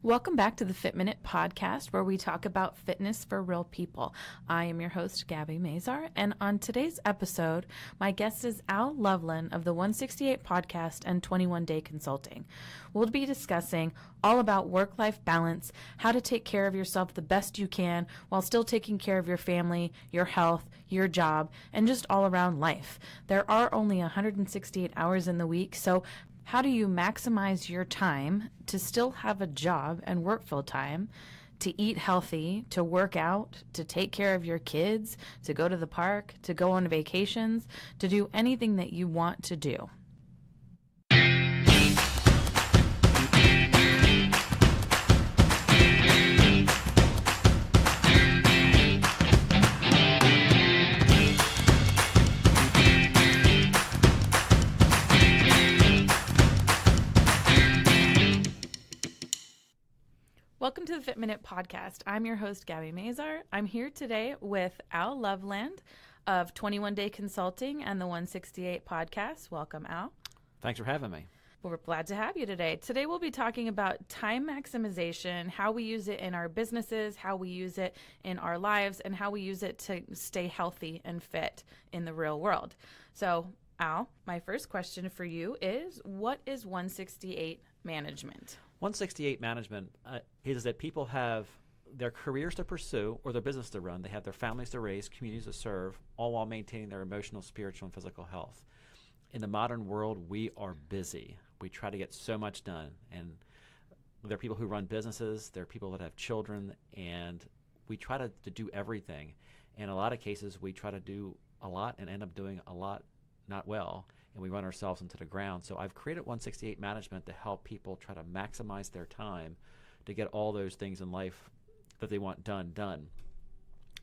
Welcome back to the Fit Minute podcast, where we talk about fitness for real people. I am your host, Gabby Mazar, and on today's episode, my guest is Al Loveland of the 168 podcast and 21 Day Consulting. We'll be discussing all about work-life balance, how to take care of yourself the best you can while still taking care of your family, your health, your job, and just all around life. There are only 168 hours in the week, so how do you maximize your time to still have a job and work full time, to eat healthy, to work out, to take care of your kids, to go to the park, to go on vacations, to do anything that you want to do? Welcome to the Fit Minute podcast. I'm your host, Gabby Mazar. I'm here today with Al Loveland of 21 Day Consulting and the 168 podcast. Welcome, Al. Thanks for having me. Well, we're glad to have you today. Today we'll be talking about time maximization, how we use it in our businesses, how we use it in our lives, and how we use it to stay healthy and fit in the real world. So, Al, my first question for you is, what is 168 management? 168 management is that people have their careers to pursue or their business to run. They have their families to raise, communities to serve, all while maintaining their emotional, spiritual, and physical health. In the modern world, we are busy. We try to get so much done. And there are people who run businesses. There are people that have children. And we try to do everything. In a lot of cases, we try to do a lot and end up doing a lot not well. And we run ourselves into the ground. So I've created 168 Management to help people try to maximize their time to get all those things in life that they want done.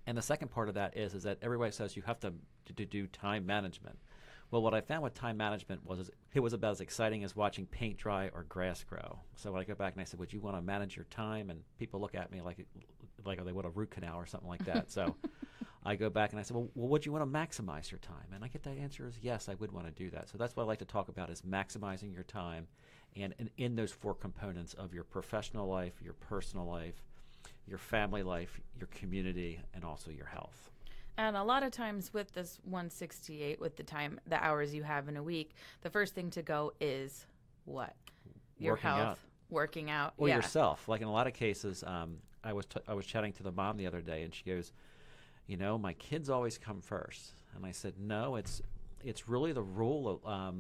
And the second part of that is that everybody says you have to do time management. Well, what I found with time management was it was about as exciting as watching paint dry or grass grow. So when I go back and I said, would you want to manage your time? And people look at me like they want a root canal or something like that. So I go back and I say, well, would you want to maximize your time? And I get that answer is yes, I would want to do that. So that's what I like to talk about is maximizing your time and in those four components of your professional life, your personal life, your family life, your community, and also your health. And a lot of times with this 168, with the hours you have in a week, the first thing to go is what? Your Working health. out. Working out. Or yeah. yourself. Like in a lot of cases, I was chatting to the mom the other day, and she goes, you know, my kids always come first. And I said, no, it's really the rule of,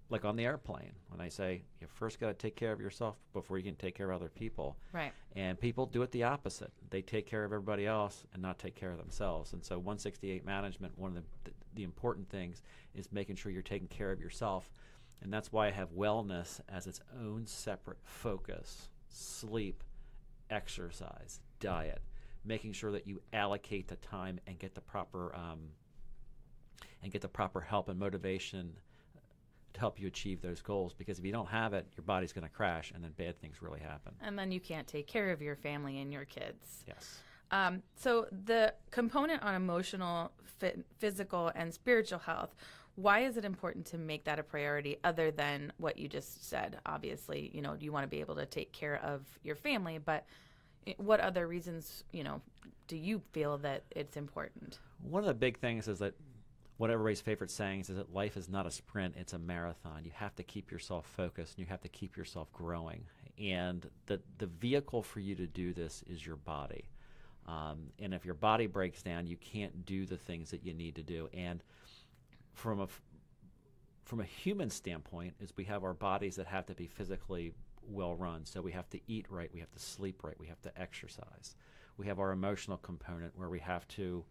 like on the airplane, when I say you first got to take care of yourself before you can take care of other people. Right. And people do it the opposite. They take care of everybody else and not take care of themselves. And so 168 Management, one of the important things is making sure you're taking care of yourself. And that's why I have wellness as its own separate focus: sleep, exercise, diet, making sure that you allocate the time and get the proper help and motivation to help you achieve those goals. Because if you don't have it, your body's going to crash, and then bad things really happen. And then you can't take care of your family and your kids. Yes. So the component on emotional, physical, and spiritual health, why is it important to make that a priority other than what you just said? Obviously, you want to be able to take care of your family, but what other reasons, do you feel that it's important? One of the big things is that what everybody's favorite saying is that life is not a sprint, it's a marathon. You have to keep yourself focused, and you have to keep yourself growing. And the vehicle for you to do this is your body. And if your body breaks down, you can't do the things that you need to do. And from a human standpoint, is we have our bodies that have to be physically well run. So we have to eat right, we have to sleep right, we have to exercise. We have our emotional component where we have to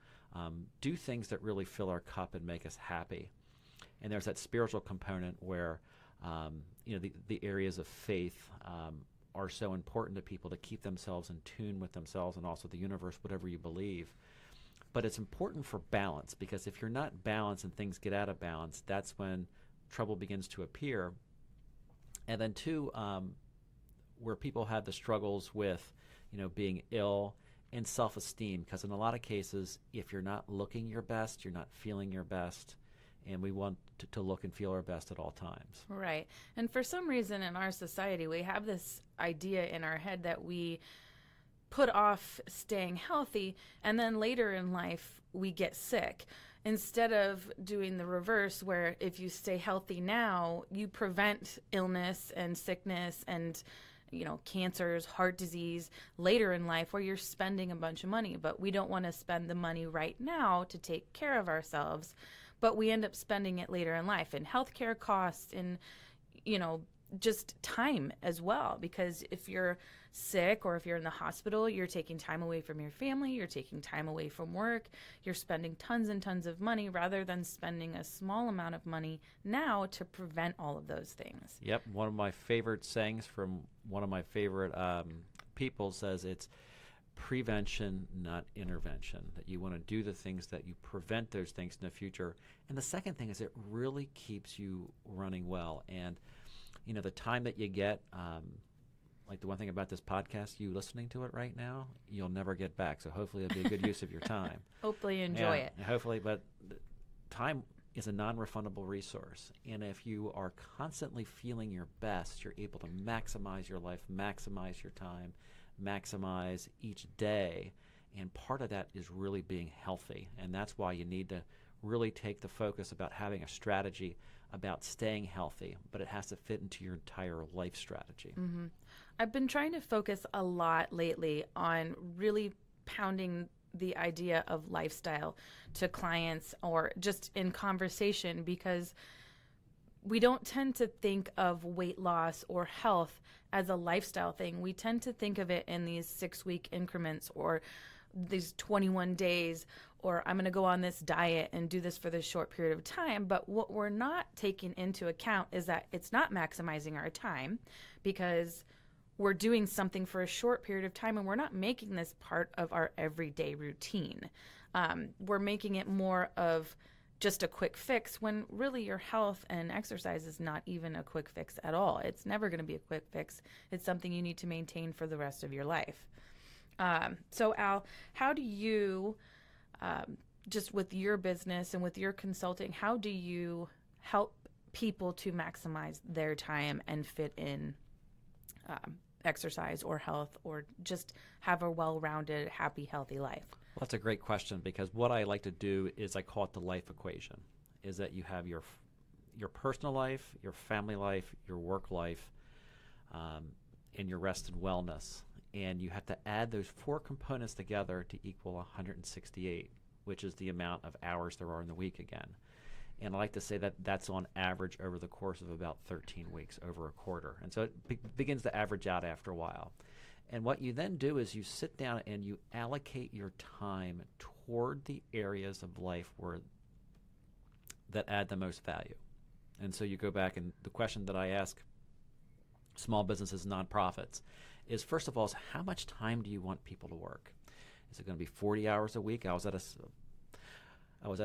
do things that really fill our cup and make us happy. And there's that spiritual component where the areas of faith are so important to people to keep themselves in tune with themselves and also the universe, whatever you believe. But it's important for balance, because if you're not balanced and things get out of balance, that's when trouble begins to appear. And then two, where people have the struggles with, being ill and self-esteem, because in a lot of cases, if you're not looking your best, you're not feeling your best, and we want to look and feel our best at all times. Right. And for some reason in our society, we have this idea in our head that we put off staying healthy, and then later in life we get sick. Instead of doing the reverse, where if you stay healthy now, you prevent illness and sickness and cancers, heart disease later in life, where you're spending a bunch of money. But we don't want to spend the money right now to take care of ourselves, but we end up spending it later in life in healthcare costs, in just time as well. Because if you're sick or if you're in the hospital, you're taking time away from your family, you're taking time away from work, you're spending tons and tons of money rather than spending a small amount of money now to prevent all of those things. Yep. One of my favorite sayings from one of my favorite people says it's prevention, not intervention, that you want to do the things that you prevent those things in the future. And the second thing is it really keeps you running well. And the time that you get, like the one thing about this podcast, you listening to it right now, you'll never get back. So hopefully it'll be a good use of your time. Hopefully you enjoy it. Hopefully, but time is a non-refundable resource. And if you are constantly feeling your best, you're able to maximize your life, maximize your time, maximize each day. And part of that is really being healthy. And that's why you need to really take the focus about having a strategy about staying healthy, but it has to fit into your entire life strategy. Mm-hmm. I've been trying to focus a lot lately on really pounding the idea of lifestyle to clients or just in conversation, because we don't tend to think of weight loss or health as a lifestyle thing. We tend to think of it in these 6-week increments or these 21 days, or I'm going to go on this diet and do this for this short period of time. But what we're not taking into account is that it's not maximizing our time, because we're doing something for a short period of time and we're not making this part of our everyday routine. We're making it more of just a quick fix, when really your health and exercise is not even a quick fix at all. It's never going to be a quick fix. It's something you need to maintain for the rest of your life. So Al, how do you, just with your business and with your consulting, how do you help people to maximize their time and fit in exercise or health, or just have a well-rounded, happy, healthy life? Well, that's a great question, because what I like to do is I call it the life equation, is that you have your personal life, your family life, your work life, and your rest and wellness. And you have to add those 4 components together to equal 168, which is the amount of hours there are in the week again. And I like to say that that's on average over the course of about 13 weeks, over a quarter. And so it begins to average out after a while. And what you then do is you sit down and you allocate your time toward the areas of life that add the most value. And so you go back, and the question that I ask small businesses, nonprofits, is first of all, is how much time do you want people to work? Is it going to be 40 hours a week? I was at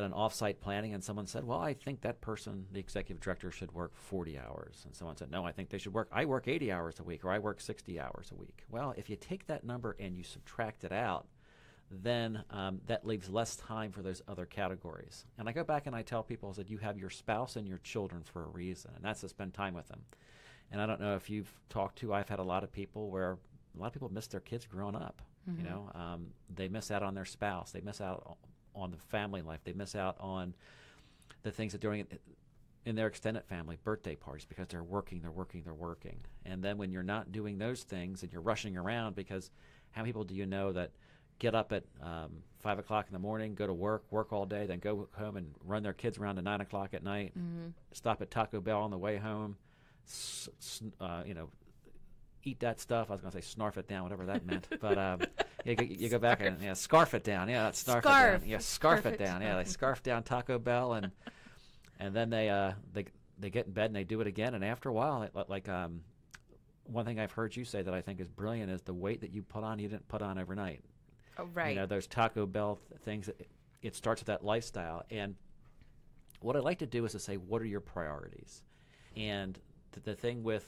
an off-site planning, and someone said, well, I think that person, the executive director, should work 40 hours. And someone said, no, I think they should I work 80 hours a week, or I work 60 hours a week. Well, if you take that number and you subtract it out, then that leaves less time for those other categories. And I go back and I tell people that you have your spouse and your children for a reason, and that's to spend time with them. And I don't know if you've talked to, I've had a lot of people where a lot of people miss their kids growing up. Mm-hmm. They miss out on their spouse. They miss out on the family life. They miss out on the things that they're doing in their extended family, birthday parties, because they're working. And then when you're not doing those things and you're rushing around, because how many people do you know that get up at 5 o'clock in the morning, go to work all day, then go home and run their kids around to 9 o'clock at night, stop at Taco Bell on the way home, eat that stuff. I was going to say snarf it down, whatever that meant. But you go back and scarf it down. Yeah, that's snarf it down. Yeah, scarf it down. Yeah, they scarf down Taco Bell, and then they get in bed and they do it again. And after a while, one thing I've heard you say that I think is brilliant is the weight that you put on, you didn't put on overnight. Oh, right. Those Taco Bell things. It starts with that lifestyle. And what I like to do is to say, what are your priorities? And the thing with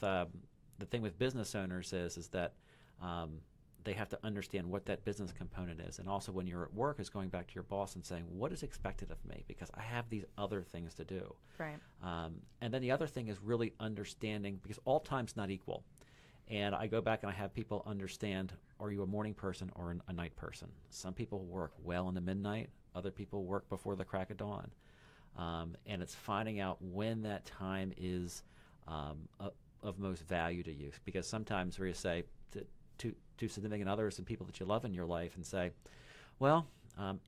business owners is that they have to understand what that business component is. And also when you're at work is going back to your boss and saying, what is expected of me? Because I have these other things to do. Right. And then the other thing is really understanding, because all time's not equal. And I go back and I have people understand, are you a morning person or a night person? Some people work well into midnight. Other people work before the crack of dawn. And it's finding out when that time is of most value to you. Because sometimes where you say to significant others and people that you love in your life and say, well,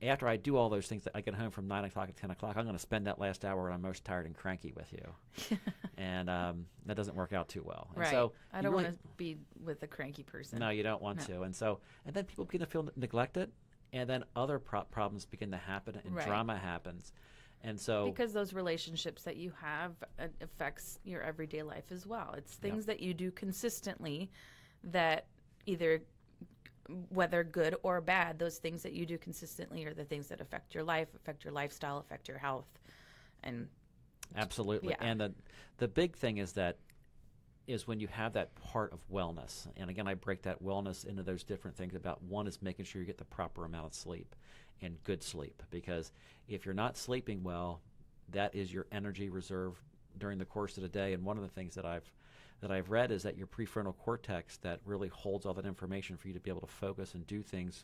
after I do all those things that I get home from 9 o'clock to 10 o'clock, I'm going to spend that last hour when I'm most tired and cranky with you. And that doesn't work out too well. And right. so I don't want to be with a cranky person. No, you don't want to. And then people begin to feel neglected, and then other problems begin to happen, and drama happens. And so because those relationships that you have affects your everyday life as well. It's things that you do consistently that either, whether good or bad, those things that you do consistently are the things that affect your life, affect your lifestyle, affect your health. And absolutely. Yeah. And the big thing is when you have that part of wellness. And again, I break that wellness into those different things about, one is making sure you get the proper amount of sleep and good sleep. Because if you're not sleeping well, that is your energy reserve during the course of the day. And one of the things that I've read is that your prefrontal cortex that really holds all that information for you to be able to focus and do things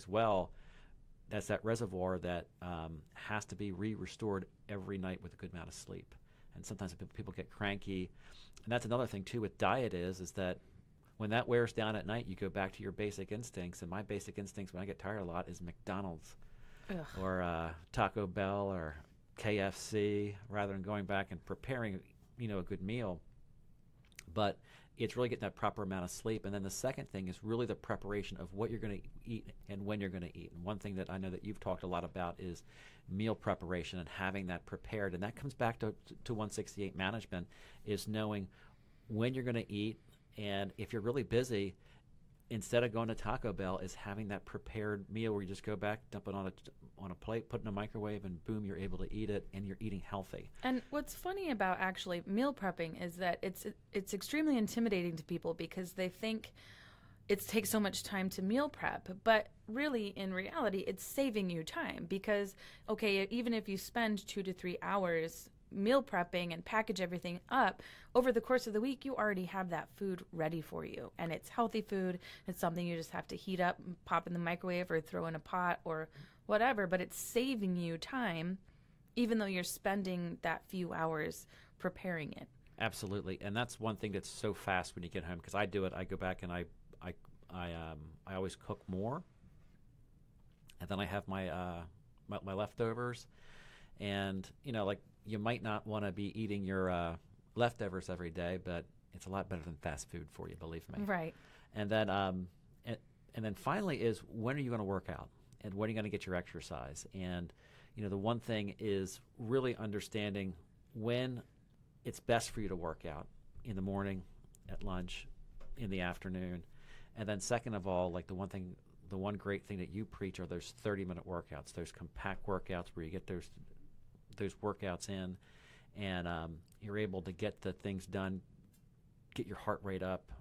well, that's that reservoir that has to be restored every night with a good amount of sleep. And sometimes people get cranky. And that's another thing too with diet is that when that wears down at night, you go back to your basic instincts. And my basic instincts when I get tired a lot is McDonald's. Ugh. Or Taco Bell or KFC, rather than going back and preparing a good meal. But it's really getting that proper amount of sleep. And then the second thing is really the preparation of what you're going to eat and when you're going to eat. And one thing that I know that you've talked a lot about is meal preparation and having that prepared. And that comes back to 168 management, is knowing when you're going to eat. And if you're really busy, instead of going to Taco Bell, is having that prepared meal where you just go back, dump it on a plate, put it in a microwave, and boom, you're able to eat it, and you're eating healthy. And what's funny about actually meal prepping is that it's extremely intimidating to people because they think it takes so much time to meal prep, but really in reality it's saving you time because, okay, even if you spend 2 to 3 hours meal prepping and package everything up, over the course of the week you already have that food ready for you, and it's healthy food. It's something you just have to heat up, pop in the microwave or throw in a pot or whatever, but it's saving you time even though you're spending that few hours preparing it. Absolutely. And that's one thing that's so fast when you get home, because I do it. I go back and I always cook more, and then I have my leftovers. And you might not want to be eating your leftovers every day, but it's a lot better than fast food for you, believe me. Right. And then and then finally is, when are you going to work out, and when are you going to get your exercise? And the one thing is really understanding when it's best for you to work out: in the morning, at lunch, in the afternoon. And then second of all, the one great thing that you preach are those 30-minute workouts, those compact workouts where you get those workouts in, and you're able to get the things done, get your heart rate up,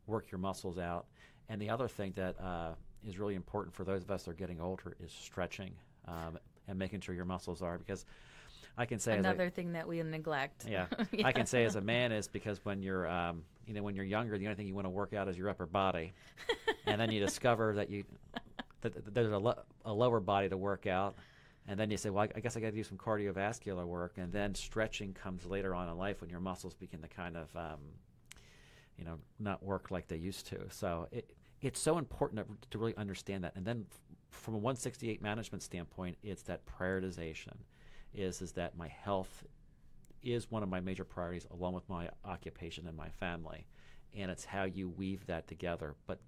work your muscles out. And the other thing that is really important for those of us that are getting older is stretching and making sure your muscles are, because I can say another thing that we neglect. Yeah, yeah. I can say as a man is because when you're when you're younger, the only thing you want to work out is your upper body, and then you discover that there's a lower body to work out. And then you say, well, I guess I got to do some cardiovascular work. And then stretching comes later on in life when your muscles begin to kind of, not work like they used to. So it's so important to really understand that. And then from a 168 management standpoint, it's that prioritization is that my health is one of my major priorities, along with my occupation and my family. And it's how you weave that together. But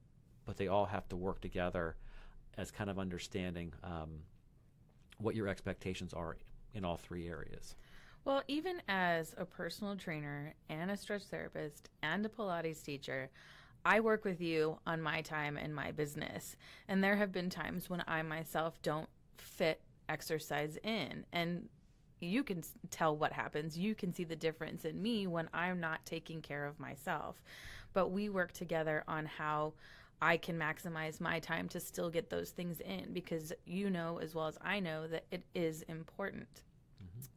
they all have to work together as kind of understanding what your expectations are in all three areas. Well, even as a personal trainer and a stretch therapist and a Pilates teacher, I work with you on my time and my business. And there have been times when I myself don't fit exercise in. And you can tell what happens. You can see the difference in me when I'm not taking care of myself. But we work together on how I can maximize my time to still get those things in, because you know as well as I know that it is important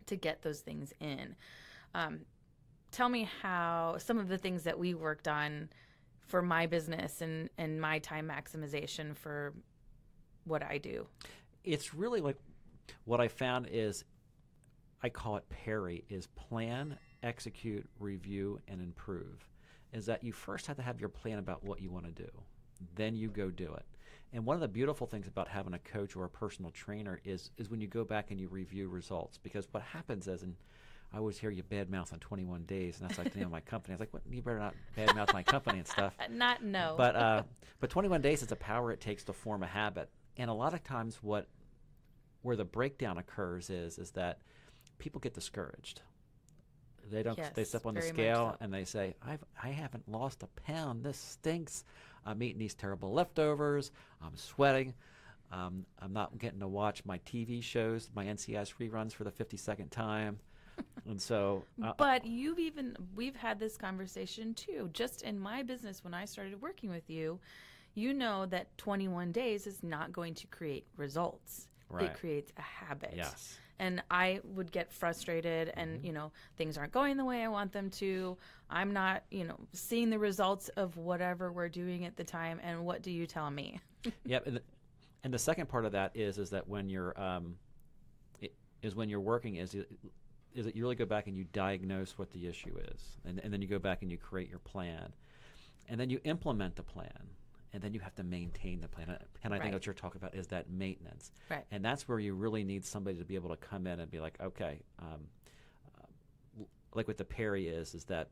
to get those things in. Tell me how some of the things that we worked on for my business and my time maximization for what I do. It's really like what I found is, I call it PERI, is plan, execute, review, and improve. Is that you first have to have your plan about what you want to do. Then you go do it. And one of the beautiful things about having a coach or a personal trainer is when you go back and you review results. Because what happens is, and I always hear you badmouth on 21 days, and that's like the name of my company. I was like, what? You better not badmouth my company and stuff. No. But 21 days is the power it takes to form a habit. And a lot of times where the breakdown occurs is that people get discouraged. They don't. Yes, they step on the very scale much so. and they say, I haven't lost a pound. This stinks. I'm eating these terrible leftovers. I'm sweating. I'm not getting to watch my TV shows, my NCIS reruns for the 52nd time. And so, but we've had this conversation too. Just in my business, when I started working with you, you know that 21 days is not going to create results. Right. It creates a habit. Yes. And I would get frustrated and, things aren't going the way I want them to. I'm not, seeing the results of whatever we're doing at the time. And what do you tell me? Yep. And the second part of that is that when you're working is that you really go back and you diagnose what the issue is. And then you go back and you create your plan. And then you implement the plan. And then you have to maintain the plan. And I think what you're talking about is that maintenance. Right. And that's where you really need somebody to be able to come in and be like, okay, like what the PERI is that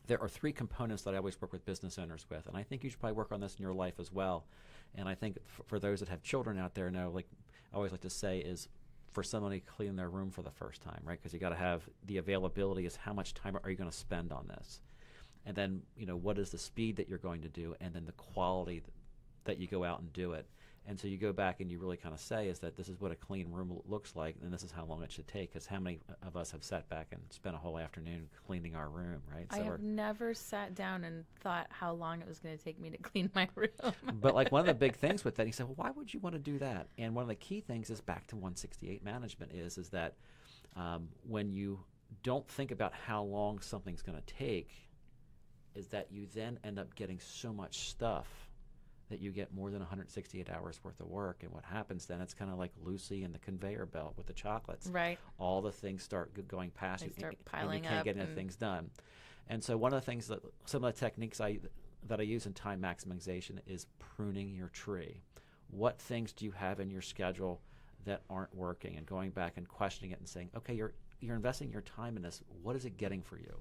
there are three components that I always work with business owners with. And I think you should probably work on this in your life as well. And I think for those that have children out there, like I always like to say is for somebody to clean their room for the first time, right? Because you got to have the availability is how much time are you going to spend on this? And then, what is the speed that you're going to do, and then the quality that you go out and do it. And so you go back and you really kind of say is that this is what a clean room looks like, and this is how long it should take. Because how many of us have sat back and spent a whole afternoon cleaning our room, right? I have never sat down and thought how long it was going to take me to clean my room. But like one of the big things with that, he said, well, why would you want to do that? And one of the key things is back to 168 management is that when you don't think about how long something's going to take, is that you then end up getting so much stuff that you get more than 168 hours worth of work. And what happens then, it's kind of like Lucy and the conveyor belt with the chocolates. Right. All the things start going past you. Start and piling you can't up get any things done. And so one of the things that some of the techniques that I use in time maximization is pruning your tree. What things do you have in your schedule that aren't working? And going back and questioning it and saying, okay, you're investing your time in this. What is it getting for you?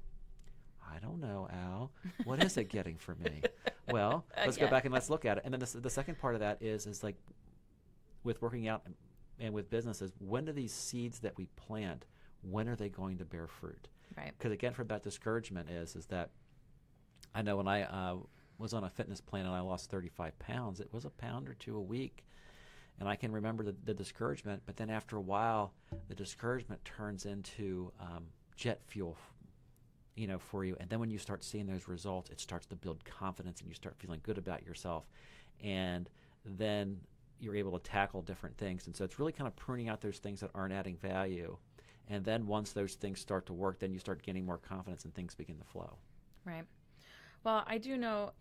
I don't know, Al. What is it getting for me? Well, let's go back and let's look at it. And then the second part of that is like with working out and with businesses, when do these seeds that we plant, when are they going to bear fruit? Right. Because again, for that discouragement is that I know when I was on a fitness plan and I lost 35 pounds, it was a pound or two a week. And I can remember the discouragement, but then after a while, the discouragement turns into jet fuel for you. And then when you start seeing those results, it starts to build confidence and you start feeling good about yourself. And then you're able to tackle different things. And so it's really kind of pruning out those things that aren't adding value. And then once those things start to work, then you start gaining more confidence and things begin to flow. Right. Well, I do know,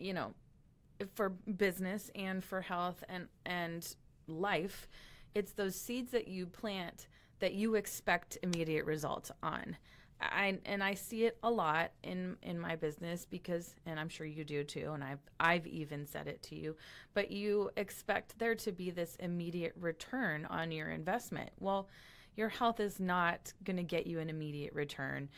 for business and for health and life, it's those seeds that you plant that you expect immediate results on. I see it a lot in my business because, and I'm sure you do too, and I've even said it to you, but you expect there to be this immediate return on your investment. Well, your health is not going to get you an immediate return.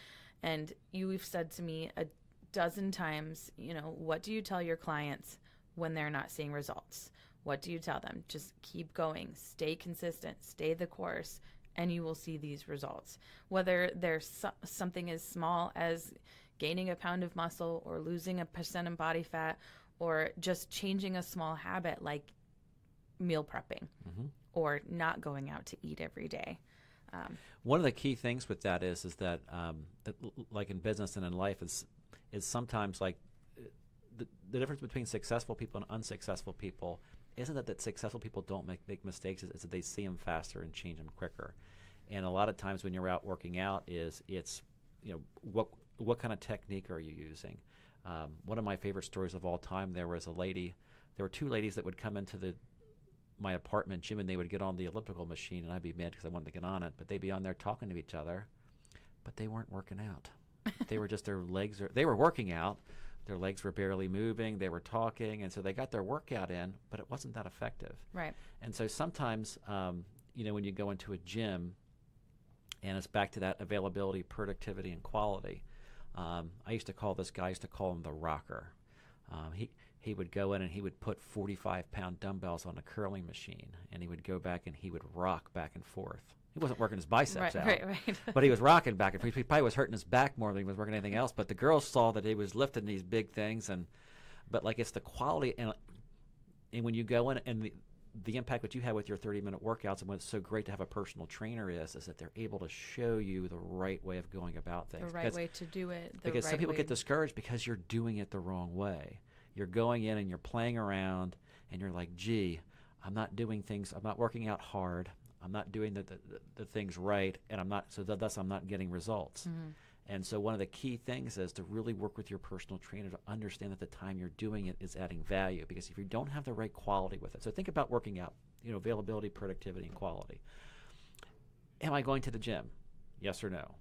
And you've said to me a dozen times, what do you tell your clients when they're not seeing results? What do you tell them? Just keep going, stay consistent, stay the course, and you will see these results. Whether there's something as small as gaining a pound of muscle or losing a % of body fat or just changing a small habit like meal prepping or not going out to eat every day. One of the key things with that is that like in business and in life is sometimes like the difference between successful people and unsuccessful people isn't that successful people don't make mistakes, it's that they see them faster and change them quicker. And a lot of times when you're out working out it's what kind of technique are you using? One of my favorite stories of all time, there were two ladies that would come into my apartment gym, and they would get on the elliptical machine, and I'd be mad because I wanted to get on it, but they'd be on there talking to each other, but they weren't working out. They were just, they were working out. Their legs were barely moving. They were talking, and so they got their workout in, but it wasn't that effective. Right. And so sometimes, when you go into a gym, and it's back to that availability, productivity, and quality. I used to call him the rocker. He would go in and he would put 45-pound dumbbells on a curling machine, and he would go back and he would rock back and forth. He wasn't working his biceps out, right. but he was rocking back and forth. He probably was hurting his back more than he was working anything else. But the girls saw that he was lifting these big things, but like it's the quality and when you go in and the impact that you have with your 30-minute workouts, and what's so great to have a personal trainer is that they're able to show you the right way of going about things. The right way to do it. Because some people get discouraged because you're doing it the wrong way. You're going in and you're playing around, and you're like, gee, I'm not working out hard. I'm not doing the things right, and thus I'm not getting results. Mm-hmm. And so one of the key things is to really work with your personal trainer to understand that the time you're doing it is adding value. Because if you don't have the right quality with it, so think about working out, availability, productivity, and quality. Am I going to the gym? Yes or no?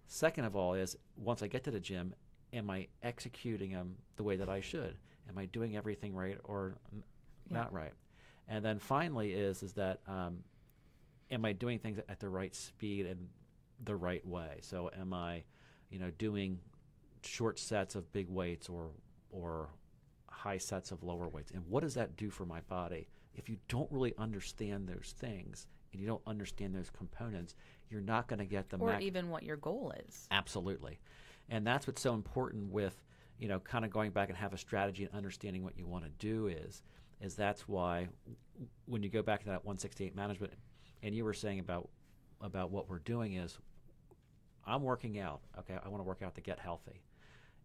Second of all is, once I get to the gym, am I executing them the way that I should? Am I doing everything right or not right? And then finally is that am I doing things at the right speed and the right way? So am I, doing short sets of big weights or high sets of lower weights? And what does that do for my body? If you don't really understand those things and you don't understand those components, you're not going to get the even what your goal is. Absolutely. And that's what's so important with, kind of going back and have a strategy and understanding what you want to do is that's why when you go back to that 168 management, and you were saying about what we're doing is, I'm working out. Okay, I want to work out to get healthy.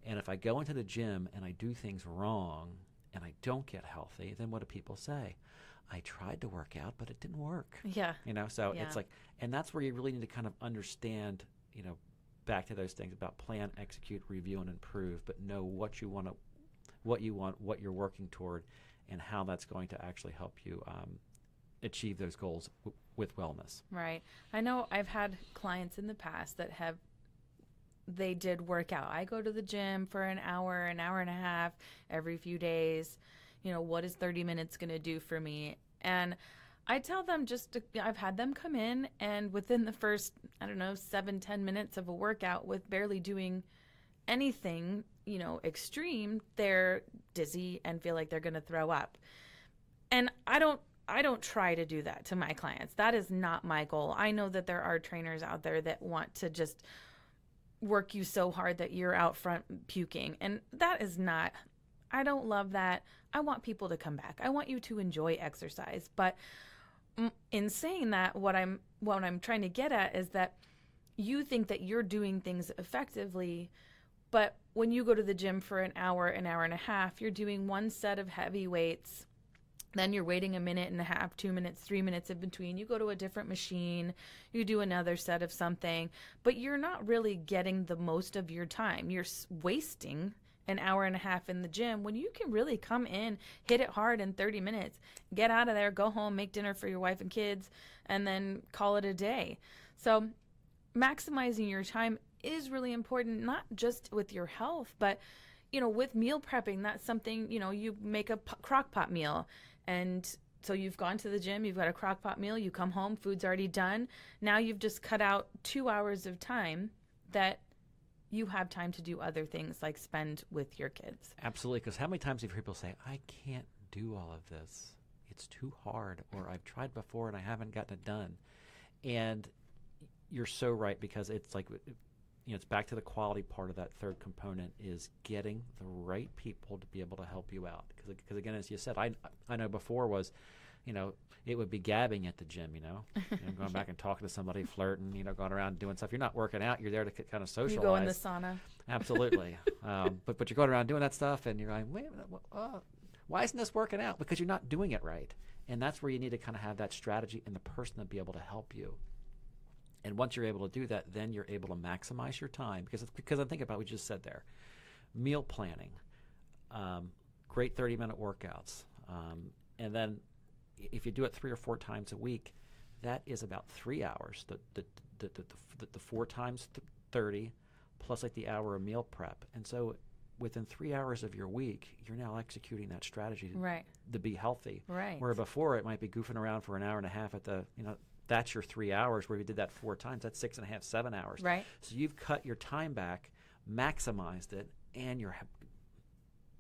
And if I go into the gym and I do things wrong and I don't get healthy, then what do people say? I tried to work out, but it didn't work. Yeah. It's like, and that's where you really need to kind of understand, back to those things about plan, execute, review, and improve, but know what you want, what you're working toward, and how that's going to actually help you achieve those goals with wellness. Right. I know I've had clients in the past that they did work out. I go to the gym for an hour and a half every few days. What is 30 minutes going to do for me? And I tell them I've had them come in, and within the first, 7-10 minutes of a workout with barely doing anything, extreme, they're dizzy and feel like they're going to throw up. And I don't try to do that to my clients. That is not my goal. I know that there are trainers out there that want to just work you so hard that you're out front puking. And that is not, I don't love that. I want people to come back. I want you to enjoy exercise. But in saying that, what I'm trying to get at is that you think that you're doing things effectively, but when you go to the gym for an hour and a half, you're doing one set of heavy weights. Then you're waiting a minute and a half, 2 minutes, 3 minutes in between. You go to a different machine. You do another set of something. But you're not really getting the most of your time. You're wasting an hour and a half in the gym when you can really come in, hit it hard in 30 minutes, get out of there, go home, make dinner for your wife and kids, and then call it a day. So maximizing your time is really important, not just with your health, but, with meal prepping. That's something, you make a crock pot meal. And so you've gone to the gym, you've got a crock pot meal, you come home, food's already done. Now you've just cut out 2 hours of time that you have time to do other things like spend with your kids. Absolutely, because how many times have people say, I can't do all of this. It's too hard, or I've tried before and I haven't gotten it done. And you're so right, because it's like, it's back to the quality part of that third component is getting the right people to be able to help you out. Because again, as you said, I know before was, it would be gabbing at the gym, going back and talking to somebody, flirting, going around doing stuff. You're not working out. You're there to kind of socialize. You go in the sauna. Absolutely. But you're going around doing that stuff, and you're like, wait a minute, why isn't this working out? Because you're not doing it right. And that's where you need to kind of have that strategy and the person to be able to help you. And once you're able to do that, then you're able to maximize your time. Because I think about what you just said there. Meal planning, great 30-minute workouts. And then if you do it 3 or 4 times a week, that is about 3 hours. The 4 times 30 plus like the hour of meal prep. And so within 3 hours of your week, you're now executing that strategy to be healthy. Right. Where before it might be goofing around for an hour and a half at that's your 3 hours. Where you did that 4 times, that's 6.5, 7 hours. Right. So you've cut your time back, maximized it, and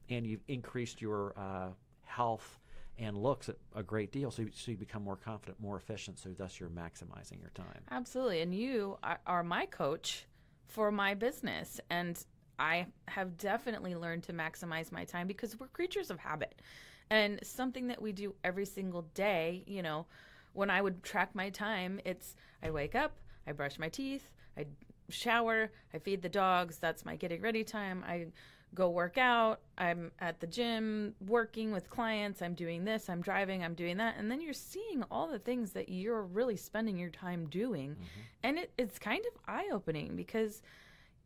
you've increased your health and looks a great deal. So you become more confident, more efficient. So thus you're maximizing your time. Absolutely. And you are my coach for my business. And I have definitely learned to maximize my time because we're creatures of habit. And something that we do every single day, when I would track my time, I wake up, I brush my teeth, I shower, I feed the dogs. That's my getting ready time. I go work out. I'm at the gym working with clients. I'm doing this. I'm driving. I'm doing that. And then you're seeing all the things that you're really spending your time doing. Mm-hmm. And it's kind of eye-opening because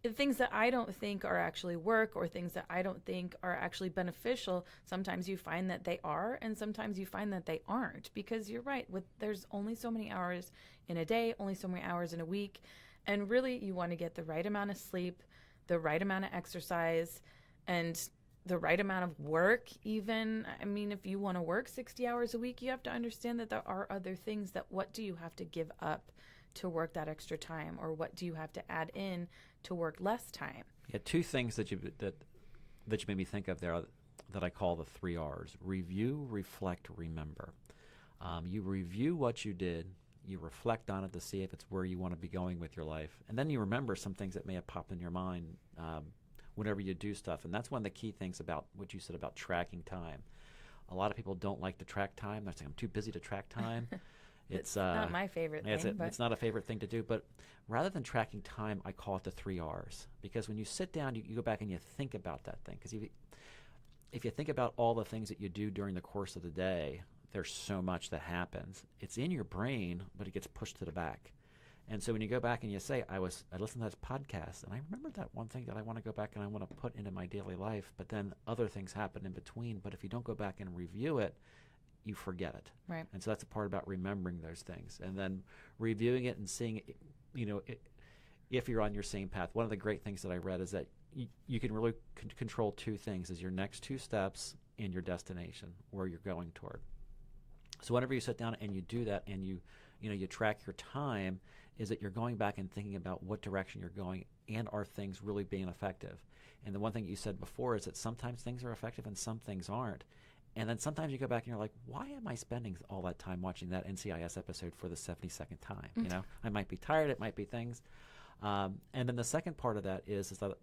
the things that I don't think are actually work or things that I don't think are actually beneficial, sometimes you find that they are, and sometimes you find that they aren't, because you're right. There's only so many hours in a day, only so many hours in a week. And really, you want to get the right amount of sleep, the right amount of exercise, and the right amount of work even. I mean, if you want to work 60 hours a week, you have to understand that there are other things that what do you have to give up to work that extra time, or what do you have to add in to work less time? Yeah, 2 things that you made me think of there that I call the 3 R's: review, reflect, remember. You review what you did, you reflect on it to see if it's where you want to be going with your life, and then you remember some things that may have popped in your mind whenever you do stuff. And that's one of the key things about what you said about tracking time. A lot of people don't like to track time. They're saying, I'm too busy to track time. It's not my favorite thing. It's not a favorite thing to do. But rather than tracking time, I call it the 3 R's. Because when you sit down, you go back and you think about that thing. Because if you think about all the things that you do during the course of the day, there's so much that happens. It's in your brain, but it gets pushed to the back. And so when you go back and you say, I listened to this podcast, and I remembered that one thing that I want to go back and I want to put into my daily life, but then other things happen in between. But if you don't go back and review it, you forget it. Right. And so that's the part about remembering those things. And then reviewing it and seeing it, if you're on your same path. One of the great things that I read is that you can really control 2 things, is your next 2 steps and your destination, where you're going toward. So whenever you sit down and you do that and you track your time, is that you're going back and thinking about what direction you're going, and are things really being effective? And the one thing you said before is that sometimes things are effective and some things aren't. And then sometimes you go back and you're like, why am I spending all that time watching that NCIS episode for the 72nd time? Mm-hmm. I might be tired. It might be things. And then the second part of that is that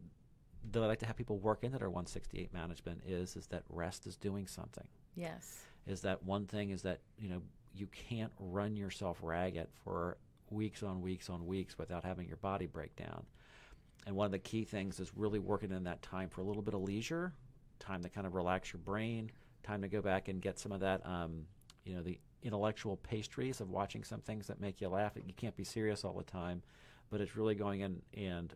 I like to have people work into their 168 management is that rest is doing something. Yes. Is that one thing is that, you can't run yourself ragged for weeks on weeks on weeks without having your body break down. And one of the key things is really working in that time for a little bit of leisure, time to kind of relax your brain, time to go back and get some of that, the intellectual pastries of watching some things that make you laugh. You can't be serious all the time, but it's really going in and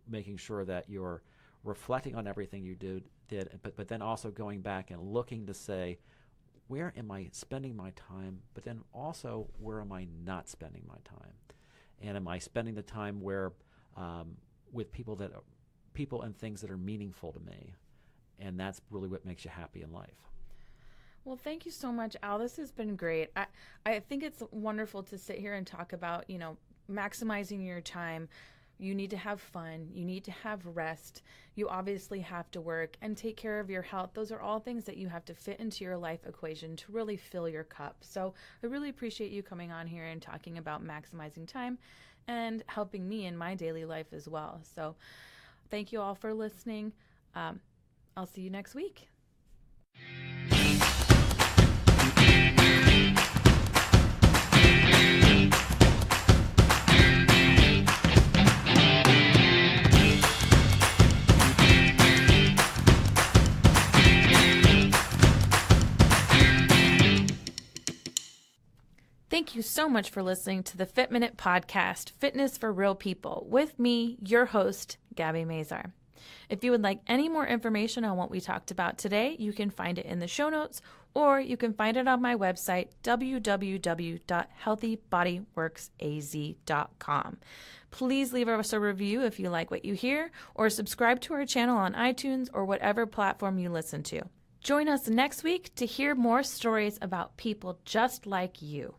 making sure that you're reflecting on everything you did, but then also going back and looking to say, where am I spending my time? But then also, where am I not spending my time? And am I spending the time where with people and things that are meaningful to me? And that's really what makes you happy in life. Well, thank you so much, Al. This has been great. I think it's wonderful to sit here and talk about, maximizing your time. You need to have fun. You need to have rest. You obviously have to work and take care of your health. Those are all things that you have to fit into your life equation to really fill your cup. So I really appreciate you coming on here and talking about maximizing time and helping me in my daily life as well. So thank you all for listening. I'll see you next week. Thank you so much for listening to the Fit Minute podcast, Fitness for Real People, with me, your host, Gabby Mazar. If you would like any more information on what we talked about today, you can find it in the show notes, or you can find it on my website, www.healthybodyworksaz.com. Please leave us a review if you like what you hear, or subscribe to our channel on iTunes or whatever platform you listen to. Join us next week to hear more stories about people just like you.